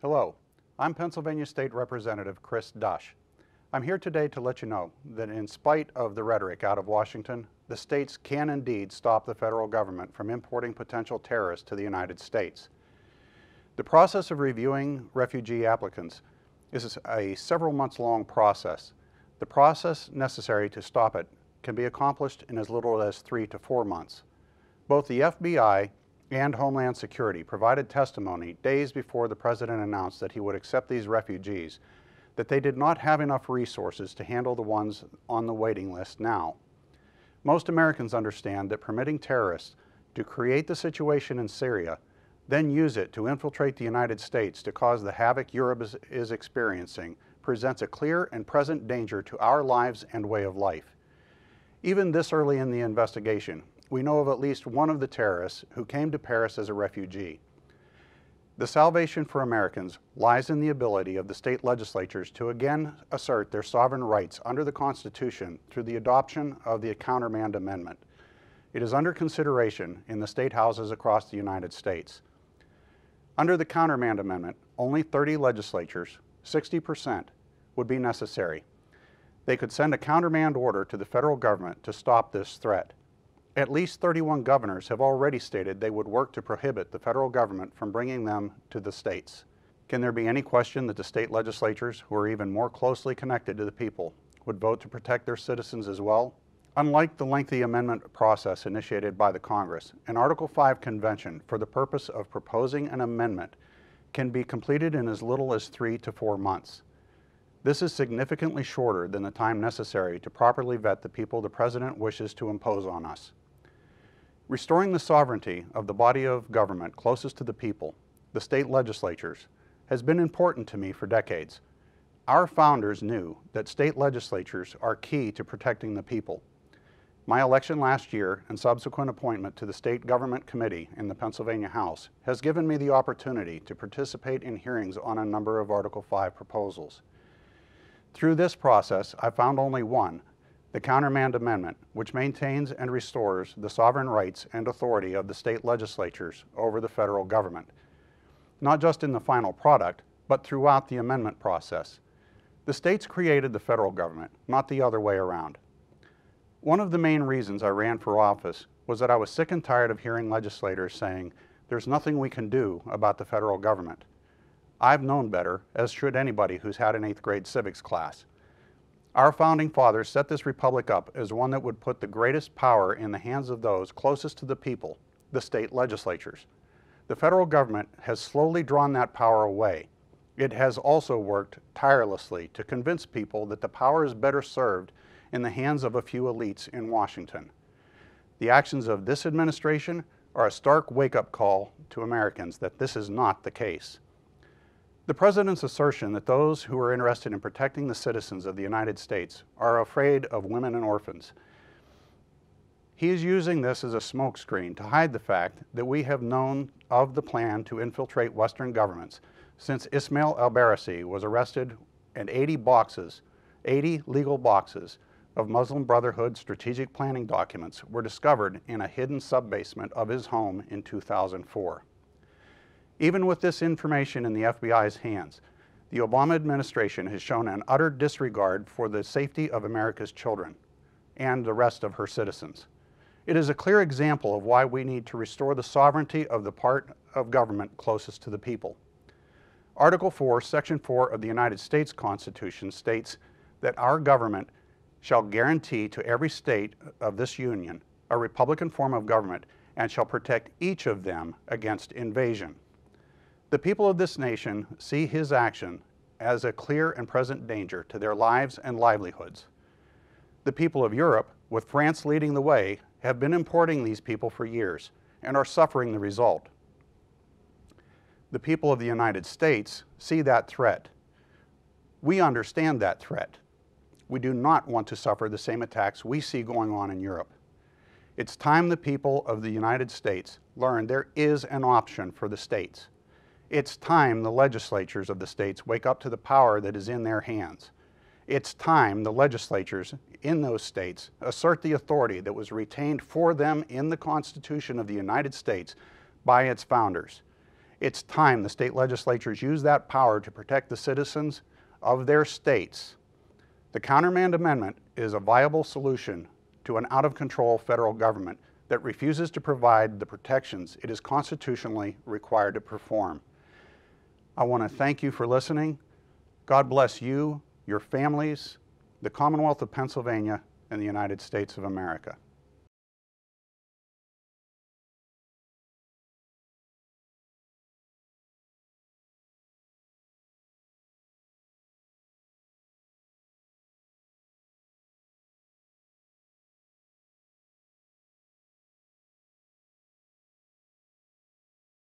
Hello, I'm Pennsylvania State Representative Cris Dush. I'm here today to let you know that in spite of the rhetoric out of Washington, the states can indeed stop the federal government from importing potential terrorists to the United States. The process of reviewing refugee applicants is a several months long process. The process necessary to stop it can be accomplished in as little as 3 to 4 months. Both the FBI and Homeland Security provided testimony days before the President announced that he would accept these refugees, that they did not have enough resources to handle the ones on the waiting list now. Most Americans understand that permitting terrorists to create the situation in Syria, then use it to infiltrate the United States to cause the havoc Europe is experiencing, presents a clear and present danger to our lives and way of life. Even this early in the investigation, we know of at least one of the terrorists who came to Paris as a refugee. The salvation for Americans lies in the ability of the state legislatures to again assert their sovereign rights under the Constitution through the adoption of the Countermand Ammendment. It is under consideration in the state houses across the United States. Under the Countermand Amendment, only 30 legislatures, 60%, would be necessary. They could send a countermand order to the federal government to stop this threat. At least 31 governors have already stated they would work to prohibit the federal government from bringing them to the states. Can there be any question that the state legislatures, who are even more closely connected to the people, would vote to protect their citizens as well? Unlike the lengthy amendment process initiated by the Congress, an Article 5 convention for the purpose of proposing an amendment can be completed in as little as 3 to 4 months. This is significantly shorter than the time necessary to properly vet the people the President wishes to impose on us. Restoring the sovereignty of the body of government closest to the people, the state legislatures, has been important to me for decades. Our founders knew that state legislatures are key to protecting the people. My election last year and subsequent appointment to the State Government Committee in the Pennsylvania House has given me the opportunity to participate in hearings on a number of Article 5 proposals. Through this process, I found only one, the Countermand Amendment, which maintains and restores the sovereign rights and authority of the state legislatures over the federal government, not just in the final product, but throughout the amendment process. The states created the federal government, not the other way around. One of the main reasons I ran for office was that I was sick and tired of hearing legislators saying, "There's nothing we can do about the federal government." I've known better, as should anybody who's had an 8th grade civics class. Our founding fathers set this republic up as one that would put the greatest power in the hands of those closest to the people, the state legislatures. The federal government has slowly drawn that power away. It has also worked tirelessly to convince people that the power is better served in the hands of a few elites in Washington. The actions of this administration are a stark wake-up call to Americans that this is not the case. The President's assertion that those who are interested in protecting the citizens of the United States are afraid of women and orphans. He is using this as a smokescreen to hide the fact that we have known of the plan to infiltrate Western governments since Ismail al-Barisi was arrested and 80 legal boxes of Muslim Brotherhood strategic planning documents were discovered in a hidden sub-basement of his home in 2004. Even with this information in the FBI's hands, the Obama administration has shown an utter disregard for the safety of America's children and the rest of her citizens. It is a clear example of why we need to restore the sovereignty of the part of government closest to the people. Article 4, Section 4 of the United States Constitution states that our government shall guarantee to every state of this union a republican form of government and shall protect each of them against invasion. The people of this nation see his action as a clear and present danger to their lives and livelihoods. The people of Europe, with France leading the way, have been importing these people for years and are suffering the result. The people of the United States see that threat. We understand that threat. We do not want to suffer the same attacks we see going on in Europe. It's time the people of the United States learn there is an option for the states. It's time the legislatures of the states wake up to the power that is in their hands. It's time the legislatures in those states assert the authority that was retained for them in the Constitution of the United States by its founders. It's time the state legislatures use that power to protect the citizens of their states. The Countermand Amendment is a viable solution to an out-of-control federal government that refuses to provide the protections it is constitutionally required to perform. I want to thank you for listening. God bless you, your families, the Commonwealth of Pennsylvania, and the United States of America.